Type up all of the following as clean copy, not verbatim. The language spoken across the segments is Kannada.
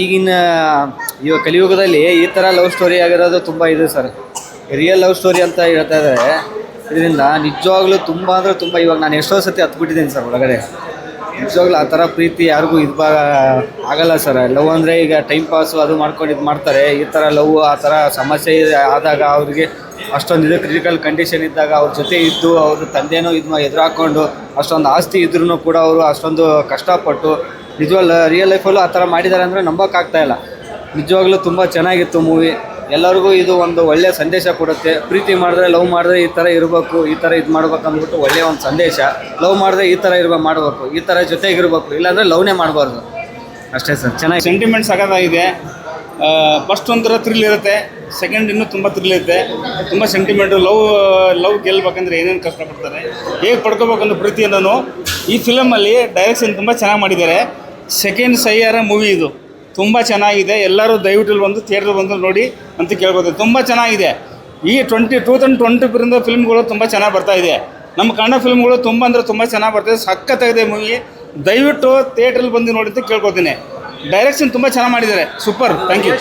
ಈಗಿನ ಇವಾಗ ಕಲಿಯುಗದಲ್ಲಿ ಈ ಥರ ಲವ್ ಸ್ಟೋರಿ ಆಗಿರೋದು ತುಂಬ ಇದೆ ಸರ್. ರಿಯಲ್ ಲವ್ ಸ್ಟೋರಿ ಅಂತ ಹೇಳ್ತಾ ಇದ್ದಾರೆ. ಇದರಿಂದ ನಿಜವಾಗ್ಲೂ ತುಂಬ ಅಂದರೆ ತುಂಬ ಇವಾಗ ನಾನು ಎಷ್ಟೋ ಸತಿ ಹತ್ಬಿಟ್ಟಿದ್ದೀನಿ ಸರ್ ಒಳಗಡೆ. ನಿಜವಾಗ್ಲೂ ಆ ಥರ ಪ್ರೀತಿ ಯಾರಿಗೂ ಆಗಲ್ಲ ಸರ್. ಲವ್ ಅಂದರೆ ಈಗ ಟೈಮ್ ಪಾಸು ಅದು ಮಾಡ್ಕೊಂಡು ಇದು ಮಾಡ್ತಾರೆ. ಈ ಥರ ಲವ್ ಆ ಥರ ಸಮಸ್ಯೆ ಆದಾಗ ಅವ್ರಿಗೆ ಅಷ್ಟೊಂದು ಕ್ರಿಟಿಕಲ್ ಕಂಡೀಷನ್ ಇದ್ದಾಗ ಅವ್ರ ಜೊತೆ ಇದ್ದು ಅವ್ರ ತಂದೆನೂ ಎದುರು ಹಾಕ್ಕೊಂಡು ಅಷ್ಟೊಂದು ಆಸ್ತಿ ಇದ್ರೂ ಕೂಡ ಅವರು ಅಷ್ಟೊಂದು ಕಷ್ಟಪಟ್ಟು ನಿಜವಾಗ್ಲೂ ರಿಯಲ್ ಲೈಫಲ್ಲೂ ಆ ಥರ ಮಾಡಿದ್ದಾರೆ ಅಂದರೆ ನಂಬೋಕ್ಕಾಗ್ತಾಯಿಲ್ಲ. ನಿಜವಾಗ್ಲೂ ತುಂಬ ಚೆನ್ನಾಗಿತ್ತು ಮೂವಿ. ಎಲ್ಲರಿಗೂ ಇದು ಒಂದು ಒಳ್ಳೆಯ ಸಂದೇಶ ಕೊಡುತ್ತೆ. ಪ್ರೀತಿ ಮಾಡಿದ್ರೆ ಲವ್ ಮಾಡಿದ್ರೆ ಈ ಥರ ಇರಬೇಕು, ಈ ಥರ ಇದು ಮಾಡ್ಬೇಕು ಅಂದ್ಬಿಟ್ಟು ಒಳ್ಳೆಯ ಒಂದು ಸಂದೇಶ. ಲವ್ ಮಾಡಿದ್ರೆ ಈ ಥರ ಮಾಡಬೇಕು, ಈ ಥರ ಜೊತೆಗಿರಬೇಕು, ಇಲ್ಲಾಂದರೆ ಲವ್ನೇ ಮಾಡಬಾರ್ದು. ಅಷ್ಟೇ ಸರ್. ಚೆನ್ನಾಗಿ ಸೆಂಟಿಮೆಂಟ್ಸ್ ಆಗೋದಾಗಿದೆ. ಫಸ್ಟ್ ಒಂಥರ ಥ್ರಿಲ್ ಇರುತ್ತೆ, ಸೆಕೆಂಡ್ ಇನ್ನೂ ತುಂಬ ಥ್ರಿಲ್ ಇರುತ್ತೆ. ತುಂಬ ಸೆಂಟಿಮೆಂಟು. ಲವ್ ಗೆಲ್ಬೇಕಂದ್ರೆ ಏನೇನು ಕಷ್ಟಪಡ್ತಾರೆ, ಹೇಗೆ ಪಡ್ಕೋಬೇಕಂದ್ರೆ ಪ್ರೀತಿಯನ್ನು ಈ ಫಿಲಮಲ್ಲಿ ಡೈರೆಕ್ಷನ್ ತುಂಬ ಚೆನ್ನಾಗಿ ಮಾಡಿದ್ದಾರೆ. ಸೆಕೆಂಡ್ ಸೈಯಾರ ಮೂವಿ ಇದು ತುಂಬ ಚೆನ್ನಾಗಿದೆ. ಎಲ್ಲರೂ ದಯವಿಟ್ಟು ಬಂದು ಥಿಯೇಟ್ರ್ ಬಂದು ನೋಡಿ ಅಂತ ಕೇಳ್ಬೋದು. ತುಂಬ ಚೆನ್ನಾಗಿದೆ. ಈ 2020 ಫಿಲ್ಮ್ಗಳು ತುಂಬ ಚೆನ್ನಾಗಿ ಬರ್ತಾಯಿದೆ. ನಮ್ಮ ಕನ್ನಡ ಫಿಲ್ಮ್ಗಳು ತುಂಬ ಅಂದರೆ ತುಂಬ ಚೆನ್ನಾಗಿ ಬರ್ತಾಯಿದೆ. ಸಖತ್ತಾಗಿದೆ ಮೂವಿ. ದಯವಿಟ್ಟು ಥಿಯೇಟ್ರಲ್ಲಿ ಬಂದು ನೋಡಿ ಅಂತ ಕೇಳ್ಕೊತೀನಿ. ಡೈರೆಕ್ಷನ್ ತುಂಬ ಚೆನ್ನಾಗಿ ಮಾಡಿದ್ದಾರೆ. Super. Thank you.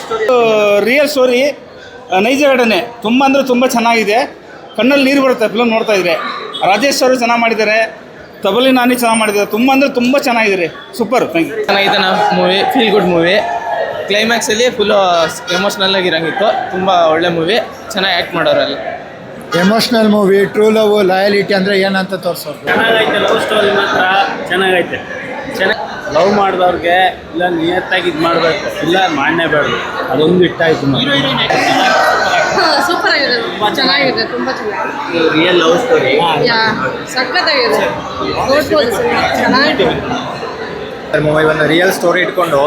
Real story, ನೈಜ ಘಟನೆ. ತುಂಬ ಅಂದರೆ ತುಂಬ ಚೆನ್ನಾಗಿದೆ. ಕಣ್ಣಲ್ಲಿ ನೀರು ಬರುತ್ತೆ ಫಿಲಮ್ ನೋಡ್ತಾ ಇದ್ರೆ. ರಾಜೇಶ್ ಅವರು ಚೆನ್ನಾಗಿ ಮಾಡಿದ್ದಾರೆ, ತಬಲಿ ನಾನಿ ಚೆನ್ನಾಗಿ ಮಾಡಿದ್ದಾರೆ. ತುಂಬ ಅಂದರೆ ತುಂಬ ಚೆನ್ನಾಗಿದೆ. ಸೂಪರ್. Thank you. ಚೆನ್ನಾಗಿದೆ ಮೂವಿ, ಫೀಲ್ ಗುಡ್ ಮೂವಿ. ಕ್ಲೈಮ್ಯಾಕ್ಸಲ್ಲಿ ಫುಲ್ಲು ಎಮೋಷ್ನಲ್ ಆಗಿರಂಗಿತ್ತು. ತುಂಬ ಒಳ್ಳೆ ಮೂವಿ, ಚೆನ್ನಾಗಿ ಆ್ಯಕ್ಟ್ ಮಾಡೋರಲ್ಲಿ. Emotional movie, true love, loyalty ಅಂದರೆ ಏನಂತ ತೋರಿಸೋದು. ಚೆನ್ನಾಗೈತೆ. ಲವ್ ಸ್ಟೋರಿ ಮಾತ್ರ ಚೆನ್ನಾಗೈತೆ. ಲವ್ ಮಾಡಿದವ್ರಿಗೆ ಇಲ್ಲ ನಿಯತ್ತಾಗಿ ಇದು ಮಾಡಬೇಕು, ಇಲ್ಲ ಮಾಡಲೇಬಾರ್ದು. ಅದೊಂದು ಇಟ್ಟಾಯಿತು. ಸೂಪರ್ ಆಗಿದೆ, ಚೆನ್ನಾಗಿದೆ, ತುಂಬ ಚೆನ್ನಾಗಿದೆ. ರಿಯಲ್ ಲವ್ ಸ್ಟೋರಿ ಸಖತ್ತಾಗಿದೆ, ನೋಡ್ಬೋದು. ಚೆನ್ನಾಗಿದೆ ಮೂವಿ. ಒಂದು ರಿಯಲ್ ಸ್ಟೋರಿ ಇಟ್ಕೊಂಡು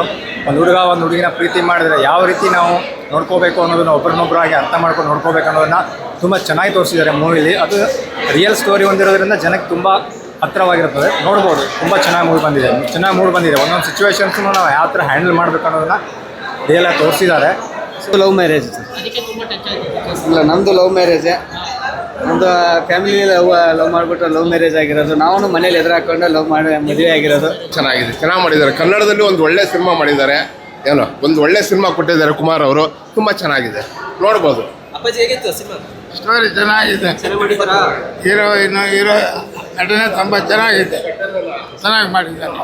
ಒಂದು ಹುಡುಗ ಒಂದು ಹುಡುಗಿನ ಪ್ರೀತಿ ಮಾಡಿದ್ರೆ ಯಾವ ರೀತಿ ನಾವು ನೋಡ್ಕೋಬೇಕು ಅನ್ನೋದನ್ನ ಒಬ್ಬರನ್ನೊಬ್ಬರಾಗಿ ಅರ್ಥ ಮಾಡ್ಕೊಂಡು ನೋಡ್ಕೋಬೇಕು ಅನ್ನೋದನ್ನ ತುಂಬ ಚೆನ್ನಾಗಿ ತೋರಿಸಿದ್ದಾರೆ ಮೂವಿಲಿ. ಅದು ರಿಯಲ್ ಸ್ಟೋರಿ ಹೊಂದಿರೋದ್ರಿಂದ ಜನಕ್ಕೆ ತುಂಬ ಹತ್ತಿರವಾಗಿರ್ತದೆ. ನೋಡ್ಬೋದು. ತುಂಬ ಚೆನ್ನಾಗಿ ಮೂಡಿ ಬಂದಿದೆ. ಒಂದೊಂದು ಸಿಚುವೇಶನ್ಸ್ನು ನಾವು ಯಾವ ಥರ ಹ್ಯಾಂಡಲ್ ಮಾಡಬೇಕು ಅನ್ನೋದನ್ನು ರಿಯಲಾಗಿ ತೋರಿಸಿದ್ದಾರೆ. ಲವ್ ಮ್ಯಾರೇಜ್ ಇಲ್ಲ, ನಮ್ಮದು ಲವ್ ಮ್ಯಾರೇಜೇ. ನಮ್ಮದು ಫ್ಯಾಮಿಲಿ ಲವ್ ಮಾಡಿಬಿಟ್ಟು ಲವ್ ಮ್ಯಾರೇಜ್ ಆಗಿರೋದು. ನಾವು ಮನೇಲಿ ಎದುರು ಹಾಕ್ಕೊಂಡು ಲವ್ ಮಾಡಿ ಮದುವೆ ಆಗಿರೋದು. ಚೆನ್ನಾಗಿದೆ, ಚೆನ್ನಾಗಿ ಮಾಡಿದ್ದಾರೆ. ಕನ್ನಡದಲ್ಲಿ ಒಂದು ಒಳ್ಳೆ ಸಿನಿಮಾ ಮಾಡಿದ್ದಾರೆ. ಒಂದು ಒಳ್ಳೆ ಸಿನಿಮಾ ಕೊಟ್ಟಿದ್ದಾರೆ ಕುಮಾರ್ ಅವರು. ತುಂಬ ಚೆನ್ನಾಗಿದೆ, ನೋಡ್ಬೋದು. ಸ್ಟೋರಿ ಚೆನ್ನಾಗಿದೆ. ಹೀರೋ ನಟನೆ ತುಂಬ ಚೆನ್ನಾಗಿದೆ, ಚೆನ್ನಾಗಿ ಮಾಡಿದ್ದಾರೆ.